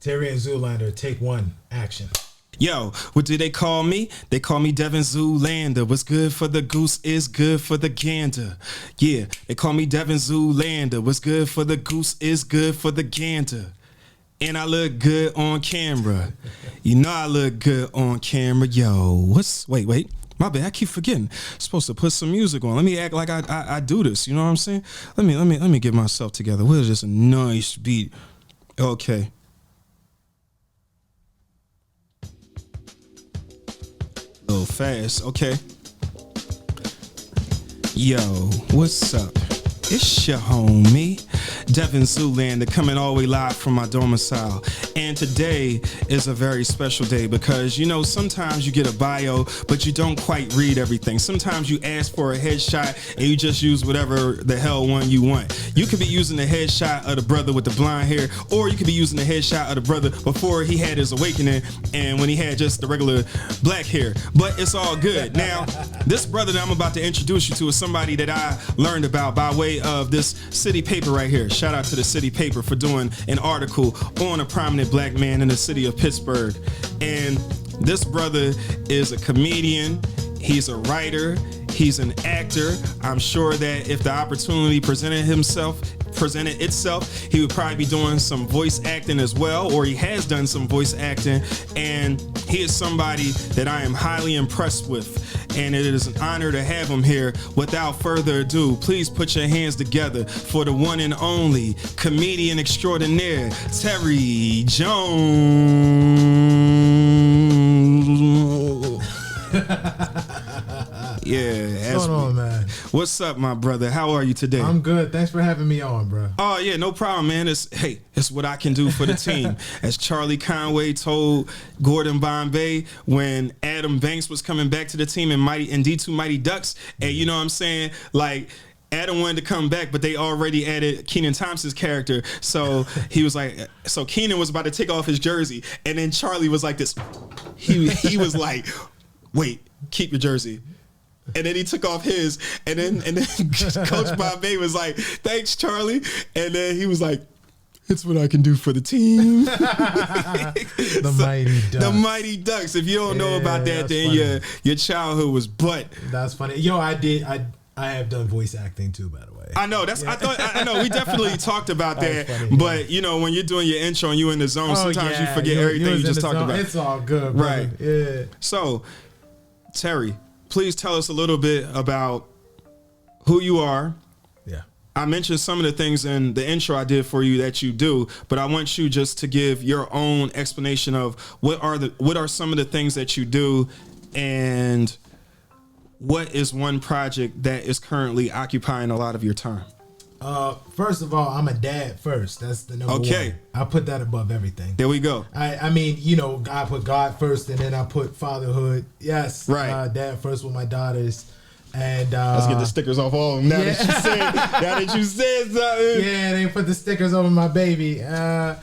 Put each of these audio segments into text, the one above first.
Terry and Zoolander, take one, action. Yo, what do they call me? They call me Devin Zoolander. What's good for the goose is good for the gander. Yeah, they call me Devin Zoolander. What's good for the goose is good for the gander. And I look good on camera. You know I look good on camera. Yo, wait. My bad, I keep forgetting. Supposed to put some music on. Let me act like I do this. You know what I'm saying? Let me get myself together. What is this? A nice beat. Okay. A little fast. Okay. Yo, what's up? It's your homie, Devin Zoolander, coming all the way live from my domicile. And today is a very special day because, you know, sometimes you get a bio, but you don't quite read everything. Sometimes you ask for a headshot and you just use whatever the hell one you want. You could be using the headshot of the brother with the blonde hair, or you could be using the headshot of the brother before he had his awakening and when he had just the regular black hair. But it's all good. Now, this brother that I'm about to introduce you to is somebody that I learned about by way of this city paper right here. Shout out to the city paper for doing an article on a prominent black man in the city of Pittsburgh. And this brother is a comedian, he's a writer, he's an actor. I'm sure that if the opportunity presented itself, he would probably be doing some voice acting as well, or he has done some voice acting, and he is somebody that I am highly impressed with, and it is an honor to have him here. Without further ado, please put your hands together for the one and only comedian extraordinaire, Terry Jones. Yeah. What's going on, man? What's up, my brother? How are you today? I'm good. Thanks for having me on, bro. Oh, yeah, no problem, man. It's what I can do for the team. As Charlie Conway told Gordon Bombay when Adam Banks was coming back to the team in D2 Mighty Ducks, and you know what I'm saying? Like, Adam wanted to come back, but they already added Kenan Thompson's character. So he was like, so Kenan was about to take off his jersey, and then Charlie was like this. He was like, wait, keep your jersey. And then he took off his, and then Coach Bombay was like, thanks, Charlie. And then he was like, it's what I can do for the team. Mighty Ducks. The Mighty Ducks. If you don't know about that, then your childhood was butt. That's funny. Yo, I have done voice acting too, by the way. I know. I know. We definitely talked about that. Funny, but you know, when you're doing your intro and you in the zone, sometimes you forget everything you just talked about. It's all good, brother. Right. Yeah. So, Terry, please tell us a little bit about who you are. Yeah. I mentioned some of the things in the intro I did for you that you do, but I want you just to give your own explanation of what are some of the things that you do, and what is one project that is currently occupying a lot of your time? First of all, I'm a dad first. That's the number one. I put that above everything. There we go. I mean, you know, I put God first, and then I put fatherhood. Yes. Right. Dad first with my daughters. And let's get the stickers off all of them now that you said something. Yeah, they put the stickers over my baby. Yeah,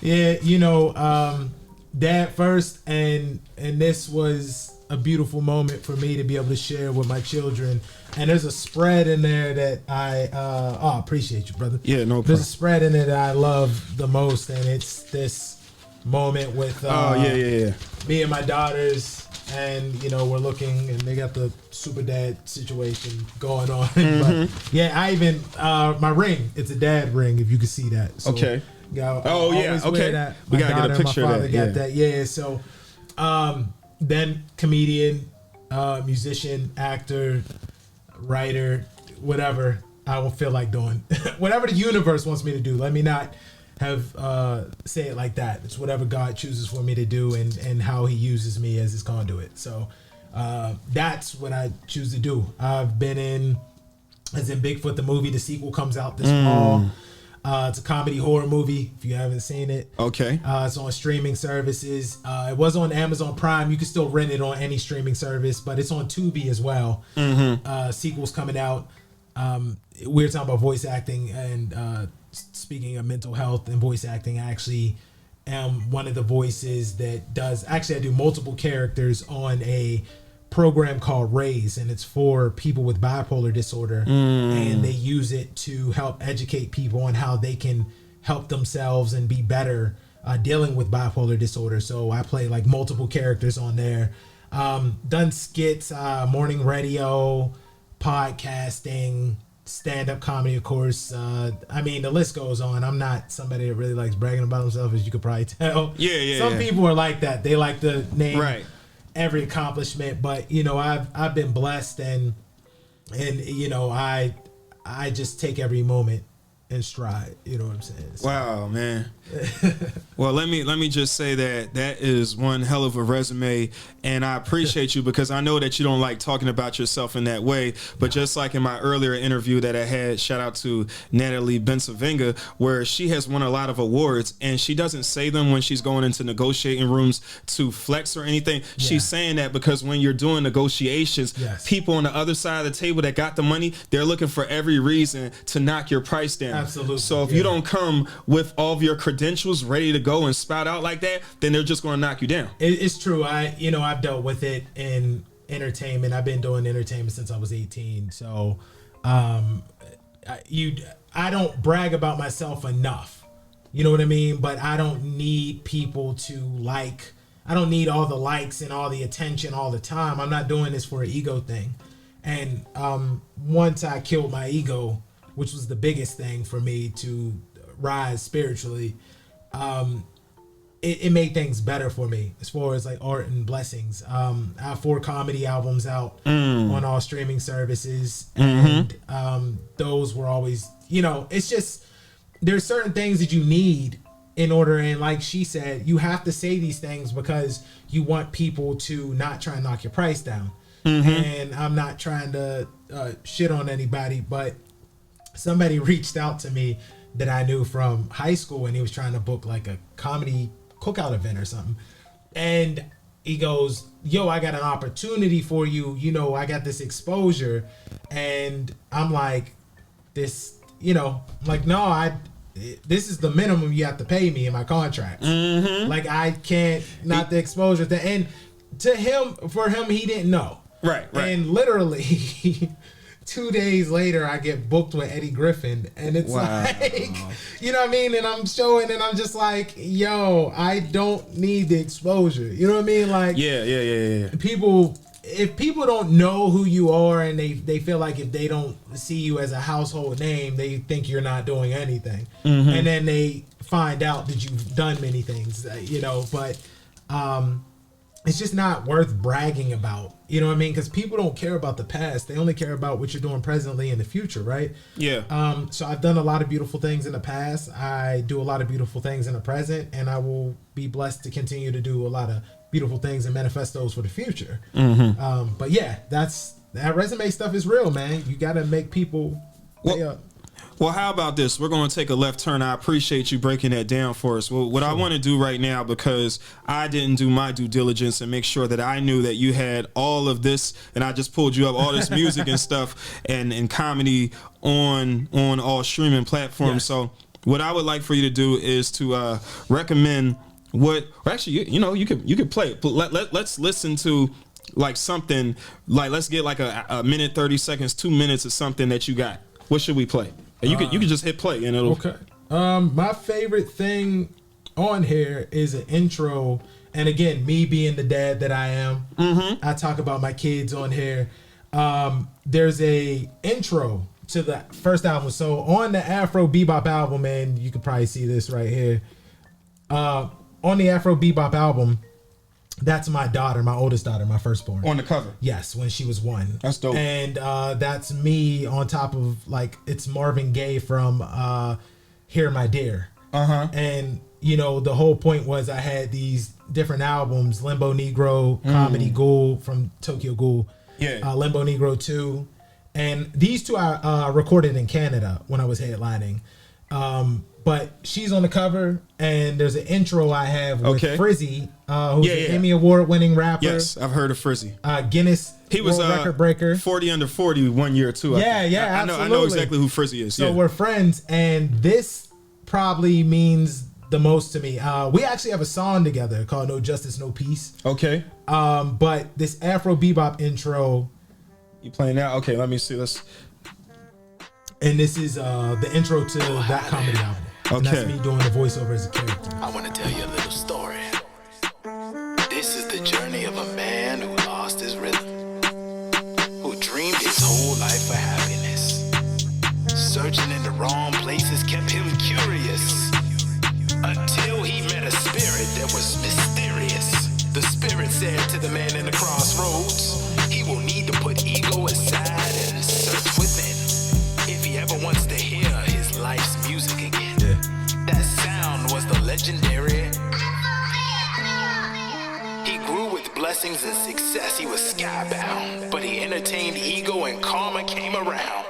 you know, dad first, and this was a beautiful moment for me to be able to share with my children. And there's a spread in there that I appreciate you, brother. Yeah, no problem. There's a spread in there that I love the most, and it's this moment with me and my daughters, and you know, we're looking, and they got the super dad situation going on. Mm-hmm. But yeah, I even my ring, it's a dad ring, if you can see that. So, okay. Okay. That. We gotta get a picture of that. Got that. Yeah. So, then comedian, musician, actor, writer, whatever I will feel like doing. Whatever the universe wants me to do. Let me not have say it like that. It's whatever God chooses for me to do, and how he uses me as his conduit. So that's what I choose to do. I've been in Bigfoot the movie. The sequel comes out this fall. It's a comedy horror movie, if you haven't seen it. Okay. It's on streaming services. It was on Amazon Prime. You can still rent it on any streaming service, but it's on Tubi as well. Mm-hmm. Sequel's coming out. We're talking about voice acting, and speaking of mental health and voice acting, I actually am one of the voices that does. Actually, I do multiple characters on a program called Raise, and it's for people with bipolar disorder, and they use it to help educate people on how they can help themselves and be better dealing with bipolar disorder. So I play like multiple characters on there. Done skits, morning radio, podcasting, stand-up comedy, of course. I mean, the list goes on. I'm not somebody that really likes bragging about himself, as you could probably tell. Some people are like that. They like to name every accomplishment, but you know, I've been blessed, and you know, I just take every moment in stride. You know what I'm saying? So. Wow, man. Well, let me just say that is one hell of a resume, and I appreciate you because I know that you don't like talking about yourself in that way. But just like in my earlier interview that I had, shout out to Natalie Bensavenga, where she has won a lot of awards, and she doesn't say them when she's going into negotiating rooms to flex or anything. She's saying that because when you're doing negotiations, people on the other side of the table that got the money, they're looking for every reason to knock your price down. Absolutely. So if you don't come with all of your credentials ready to go and spout out like that, then they're just going to knock you down. It's true. I've dealt with it in entertainment. I've been doing entertainment since I was 18. So, I don't brag about myself enough. You know what I mean? But I don't need people to like. I don't need all the likes and all the attention all the time. I'm not doing this for an ego thing. And once I killed my ego, which was the biggest thing for me to rise spiritually, it made things better for me as far as like art and blessings. I have 4 comedy albums out on all streaming services, and those were always, you know, it's just there's certain things that you need in order, and like she said, you have to say these things because you want people to not try and knock your price down. And I'm not trying to shit on anybody, but somebody reached out to me that I knew from high school, and he was trying to book like a comedy cookout event or something. And he goes, yo, I got an opportunity for you. You know, I got this exposure. And I'm like, this, you know, like, no, this is the minimum you have to pay me in my contract. Like, I can't, not the exposure. And for him, he didn't know. Right. And literally 2 days later, I get booked with Eddie Griffin, and it's like, you know what I mean? And I'm showing, and I'm just like, yo, I don't need the exposure. You know what I mean? Like, yeah. If people don't know who you are, and they feel like if they don't see you as a household name, they think you're not doing anything. And then they find out that you've done many things, you know, but it's just not worth bragging about. You know what I mean? Because people don't care about the past. They only care about what you're doing presently and the future, right? Yeah. So I've done a lot of beautiful things in the past. I do a lot of beautiful things in the present, and I will be blessed to continue to do a lot of beautiful things and manifestos for the future. But yeah, that resume stuff is real, man. You got to make people pay up. Well, how about this? We're going to take a left turn. I appreciate you breaking that down for us. Well, what I want to do right now, because I didn't do my due diligence and make sure that I knew that you had all of this, and I just pulled you up, all this music and stuff and comedy on all streaming platforms. Yes. So what I would like for you to do is to recommend you could play it. Let's listen to like something, like let's get like a minute, 30 seconds, 2 minutes of something that you got. What should we play? You could just hit play and it'll. Okay. My favorite thing on here is an intro, and again, me being the dad that I am, I talk about my kids on here. There's a intro to the first album. So on the Afro Bebop album, and you can probably see this right here. On the Afro Bebop album, that's my daughter, my oldest daughter, my firstborn. On the cover? Yes, when she was 1. That's dope. And that's me on top of, like, it's Marvin Gaye from Here My Dear. And, you know, the whole point was I had these different albums, Limbo Negro, Comedy Ghoul from Tokyo Ghoul, Limbo Negro 2. And these two I recorded in Canada when I was headlining. But she's on the cover, and there's an intro I have with Frizzy, who's an Emmy Award-winning rapper. Yes, I've heard of Frizzy. Guinness World Record breaker. 40 under 40 1 year too. Absolutely. I know exactly who Frizzy is. So we're friends, and this probably means the most to me. We actually have a song together called No Justice, No Peace. Okay. But this Afro Bebop intro. You playing now? Okay, let me see this. And this is the intro to that comedy album. And that's Okay. me doing the voiceover as a character. I want to tell you a little story. This is the journey of a man who lost his rhythm, who dreamed his whole life for happiness. Searching in the wrong places kept him curious, until he met a spirit that was mysterious. The spirit said to the man in the crossroads, he will need to put ego aside and search within, if he ever wants to hear his life's music again. That sound was the legendary. He grew with blessings and success, he was skybound, but he entertained ego and karma came around.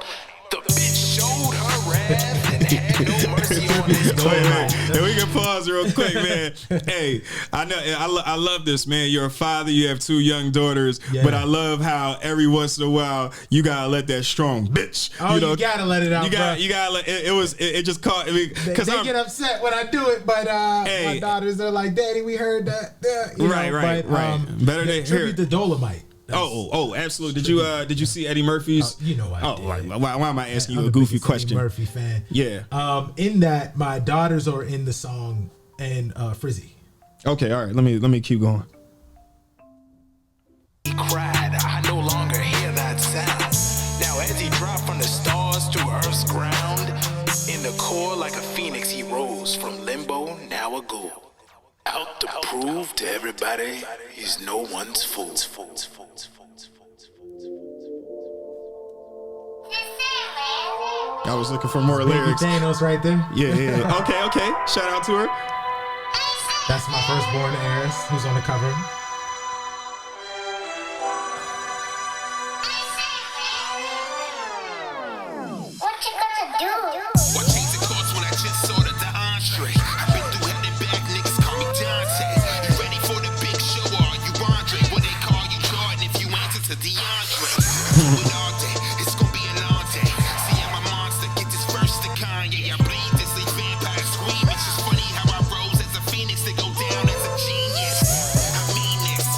The bitch showed her wrath and had no mercy on his Wait. And we can pause real quick, man. Hey, I know I love this, man. You're a father, you have 2 young daughters, Yeah. but I love how every once in a while you gotta let that strong bitch. Oh, you gotta let it out, You gotta let it just caught me They get upset when I do it, but my daughters are like, "Daddy, we heard that." Yeah, you know, right. Better to hear. tribute to Dolomite. Oh, absolutely. Did you see Eddie Murphy's? You know I did. Right. Why am I asking I'm you a goofy biggest Eddie question? Murphy fan. Yeah. In that, my daughters are in the song and Frizzy. Okay, all right. Let me keep going. He cried, I no longer hear that sound. Now as he dropped from the stars to earth's ground, in the core like a phoenix he rose from limbo, now a ghoul. Out to prove to everybody he's no one's fool. I was looking for more Baby lyrics. Thanos right there. Yeah. Okay. Shout out to her. That's my firstborn heiress who's on the cover. What you gonna do? What changed the course when I just saw the entree? I've been through hell and back, niggas call me Dante. You ready for the big show or are you Andre? When they call you Jordan if you answer to DeAndre. Do it all day, it's gonna be a long day. See I'm a monster, get this verse to Kanye. I bleed this leave vampire scream. It's just funny how I rose as a phoenix to go down as a genius. I mean this,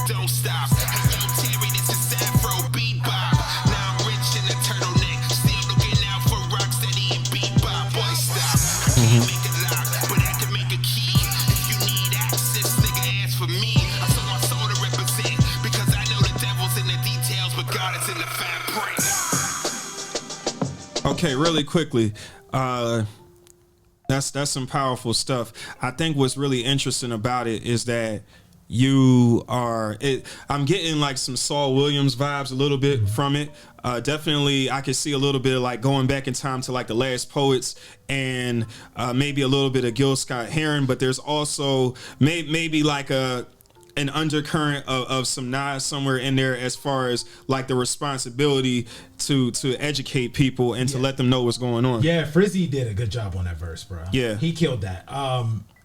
don't stop. Hey yo Terry, this is Afro Bebop. Now I'm rich in a turtleneck, still looking out for Rocksteady and Bebop. Boy stop, I can't make a lock, but I can make a key. If you need access, nigga ask for me. I sold my soul to represent, because I know the devil's in the details, but God is in the fine print. Okay, really quickly. That's some powerful stuff. I think what's really interesting about it is that I'm getting like some Saul Williams vibes a little bit from it. Definitely I could see a little bit of like going back in time to like the Last Poets and maybe a little bit of Gil Scott-Heron, but there's also maybe like an undercurrent of some Nas somewhere in there as far as like the responsibility to educate people and to let them know what's going on. Yeah, Frizzy did a good job on that verse, bro. Yeah. He killed that.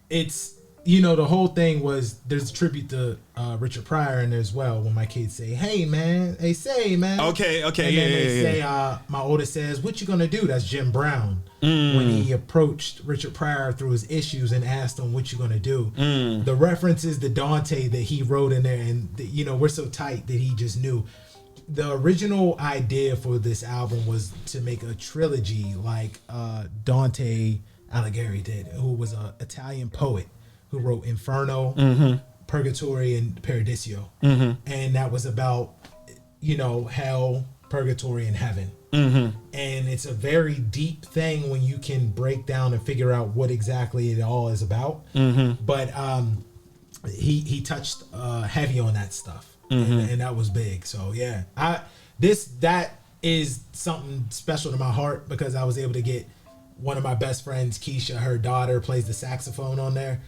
It's, you know, the whole thing was there's a tribute to Richard Pryor in there as well when my kids say, "Hey man," they say, "Man." Okay, And then they say, my oldest says, "What you gonna do?" That's Jim Brown. When he approached Richard Pryor through his issues and asked him, "What you gonna do?" The references to Dante that he wrote in there, and you know, we're so tight that he just knew. The original idea for this album was to make a trilogy like Dante Alighieri did, who was an Italian poet who wrote Inferno, Purgatory, and Paradiso. And that was about, you know, hell, purgatory, and heaven. And it's a very deep thing when you can break down and figure out what exactly it all is about. But he touched heavy on that stuff, and that was big. So yeah, that is something special to my heart because I was able to get one of my best friends, Keisha, her daughter plays the saxophone on there.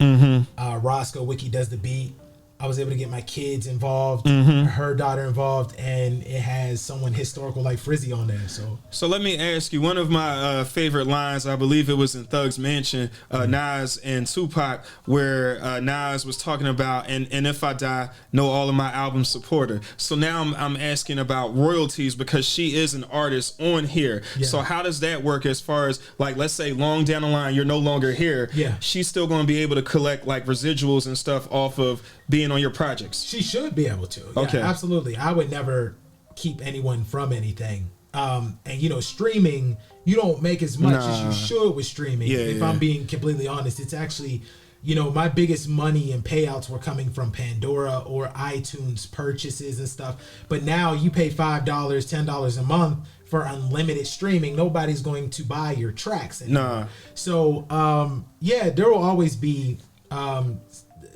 Roscoe Wiki does the beat. I was able to get my kids involved, her daughter involved, and it has someone historical like Frizzy on there. So let me ask you, one of my favorite lines, I believe it was in Thug's Mansion, Nas and Tupac, where Nas was talking about, and if I die, know all of my album supporter. So now I'm asking about royalties because she is an artist on here. Yeah. So how does that work as far as, like, let's say long down the line, you're no longer here. Yeah. She's still going to be able to collect like residuals and stuff off of being on your projects. she should be able to. Yeah, Okay. absolutely. I would never keep anyone from anything. And you know, streaming, you don't make as much as you should with streaming. Yeah, if yeah. I'm being completely honest, it's actually, you know, my biggest money and payouts were coming from Pandora or iTunes purchases and stuff. But now you pay $5, $10 a month for unlimited streaming. Nobody's going to buy your tracks anymore. Nah. So yeah, there will always be a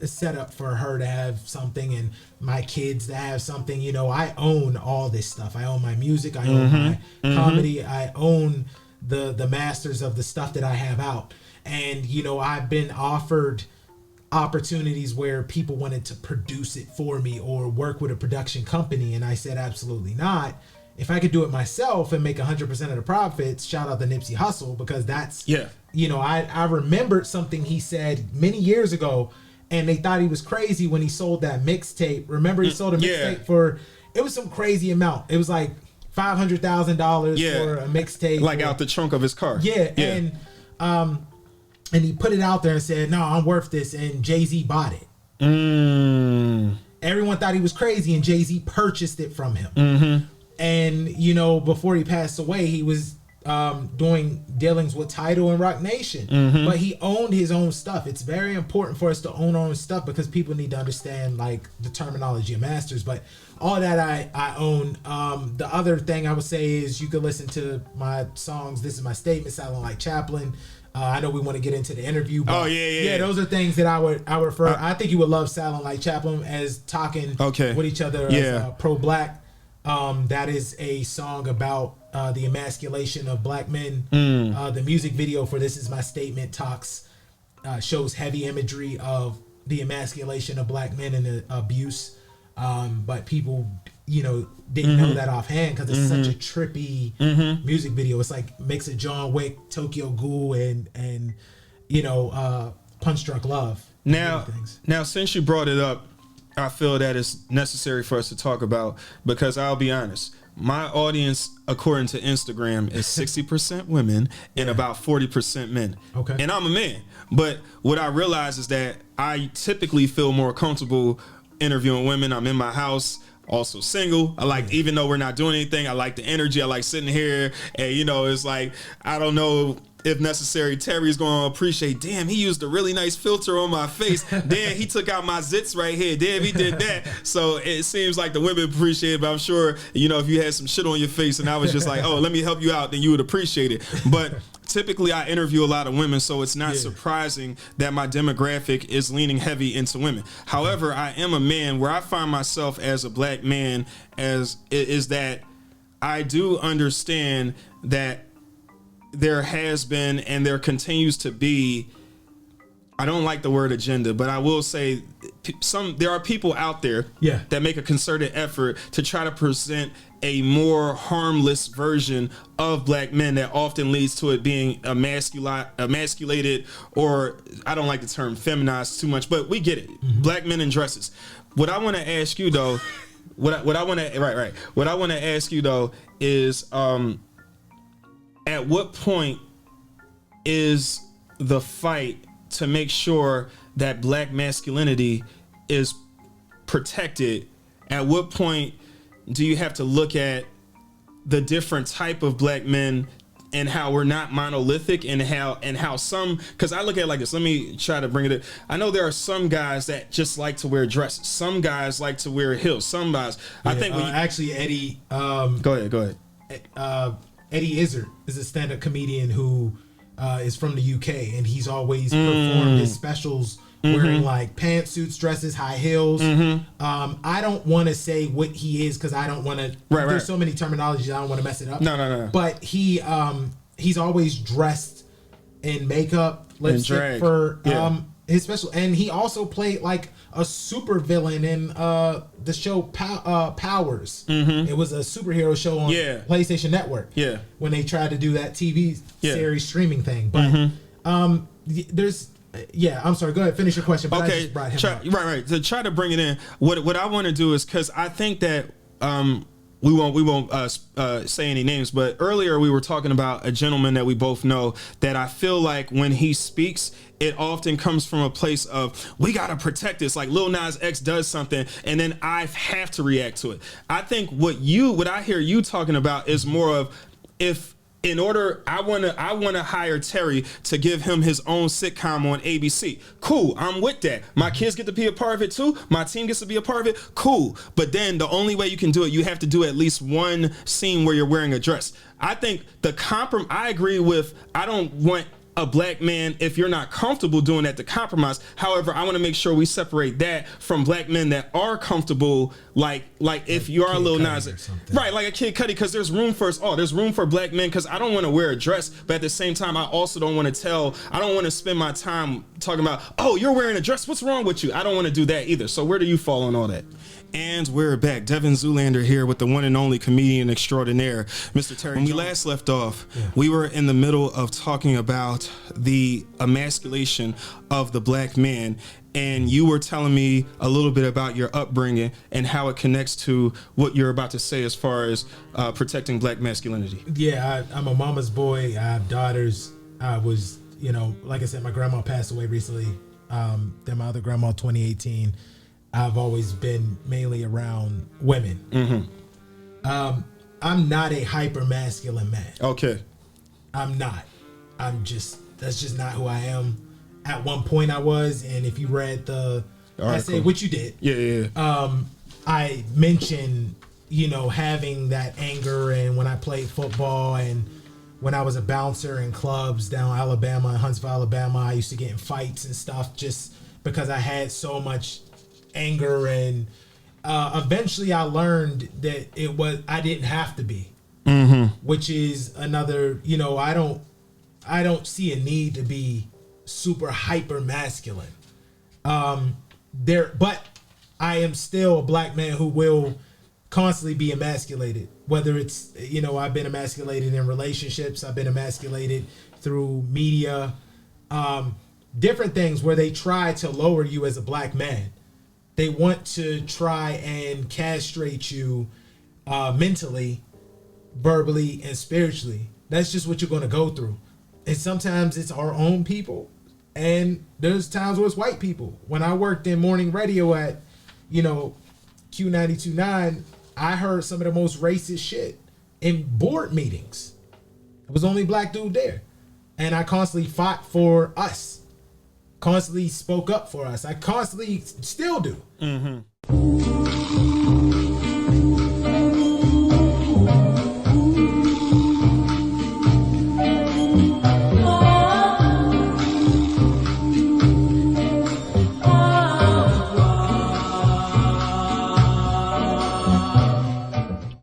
setup for her to have something and my kids to have something. You know, I own all this stuff. I own my music, I own my comedy, I own the masters of the stuff that I have out. And you know, I've been offered opportunities where people wanted to produce it for me or work with a production company, and I said absolutely not. If I could do it myself and make 100% of the profits, shout out to Nipsey Hussle, because that's, you know, I remembered something he said many years ago, and they thought he was crazy when he sold that mixtape. Remember, he sold a mixtape for, it was some crazy amount. It was like $500,000 for a mixtape, like out the trunk of his car. And he put it out there and said, "No, I'm worth this," and Jay-Z bought it. Everyone thought he was crazy, and Jay-Z purchased it from him. And you know, before he passed away, he was doing dealings with Tidal and Rock Nation, but he owned his own stuff. It's very important for us to own our own stuff because people need to understand like the terminology of masters. But all that I own. The other thing I would say is you could listen to my songs. This is my statement, Sounding Like Chaplin. I know we want to get into the interview, but those are things that I would refer. I think you would love Sounding Like Chaplin as talking with each other as pro-black. That is a song about the emasculation of black men. The music video for This Is My Statement shows heavy imagery of the emasculation of black men and the abuse. But people, you know, didn't know that offhand because it's such a trippy music video. It's like mix of John Wick, Tokyo Ghoul, and you know, Punch Drunk Love. Now, since you brought it up, I feel that it's necessary for us to talk about, because I'll be honest, my audience, according to Instagram, is 60% women and about 40% men. Okay. And I'm a man. But what I realize is that I typically feel more comfortable interviewing women. I'm in my house, also single. I like, even though we're not doing anything, I like the energy. I like sitting here, and you know, it's like, I don't know if necessary, Terry's gonna appreciate, damn, he used a really nice filter on my face. Damn, he took out my zits right here. Damn, he did that. So it seems like the women appreciate it, but I'm sure, you know, if you had some shit on your face and I was just like, oh, let me help you out, then you would appreciate it. But typically I interview a lot of women, so it's not surprising that my demographic is leaning heavy into women. However, I am a man. Where I find myself as a black man is that I do understand that there has been and there continues to be, I don't like the word agenda, but I will say there are people out there that make a concerted effort to try to present a more harmless version of black men that often leads to it being emasculated, or I don't like the term feminized too much, but we get it. Black men in dresses. What I want to ask you though, what I want to ask you though is, at what point is the fight to make sure that black masculinity is protected? At what point do you have to look at the different type of black men and how we're not monolithic, and how some, because I look at it like this, let me try to bring it up. I know there are some guys that just like to wear dresses. Some guys like to wear heels. Some guys, I think actually Eddie, go ahead. Eddie Izzard is a stand-up comedian who is from the UK, and he's always performed his specials wearing like pantsuits, dresses, high heels. I don't want to say what he is because I don't want to. There's so many terminologies, I don't want to mess it up. No. But he's always dressed in makeup, lipstick for his special, and he also played like a super villain in the show Powers. It was a superhero show on PlayStation Network. When they tried to do that TV series streaming thing, but there's. I'm sorry. Go ahead. Finish your question. But I just brought him up. Right. To try to bring it in, what I want to do is, because I think that we won't say any names, but earlier we were talking about a gentleman that we both know that I feel like when he speaks, it often comes from a place of, we got to protect this. Like Lil Nas X does something and then I have to react to it. I think what I hear you talking about is more of, if in order, I want to hire Terry to give him his own sitcom on ABC. Cool, I'm with that. My kids get to be a part of it too. My team gets to be a part of it. Cool. But then the only way you can do it, you have to do at least one scene where you're wearing a dress. I think I agree with, I don't want a black man, if you're not comfortable doing that, to compromise. However, I want to make sure we separate that from black men that are comfortable, like if you are a Lil Nas, right, like a Kid Cudi, because there's room for black men, because I don't want to wear a dress, but at the same time, I also don't want to I don't want to spend my time talking about, oh, you're wearing a dress, what's wrong with you? I don't want to do that either. So where do you fall on all that? And we're back. Devin Zoolander here with the one and only comedian extraordinaire, Mr. Terry. When we last left off, we were in the middle of talking about the emasculation of the black man, and you were telling me a little bit about your upbringing and how it connects to what you're about to say as far as protecting black masculinity. Yeah, I'm a mama's boy. I have daughters. I was, like I said, my grandma passed away recently. Then my other grandma, 2018. I've always been mainly around women. Mm-hmm. I'm not a hyper masculine man. Okay. I'm not. That's just not who I am. At one point I was, and if you read the essay, which you did. Yeah. I mentioned, having that anger, and when I played football and when I was a bouncer in clubs down Alabama, in Huntsville, Alabama, I used to get in fights and stuff just because I had so much anger, and eventually I learned that I didn't have to be, which is another, I don't see a need to be super hyper masculine. But I am still a black man who will constantly be emasculated, whether it's, I've been emasculated in relationships, I've been emasculated through media, different things where they try to lower you as a black man. They want to try and castrate you mentally, verbally, and spiritually. That's just what you're going to go through. And sometimes it's our own people, and there's times where it's white people. When I worked in morning radio at, Q92.9, I heard some of the most racist shit in board meetings. It was only black dude there. And I constantly fought for us. Constantly spoke up for us. I constantly still do. Mm-hmm.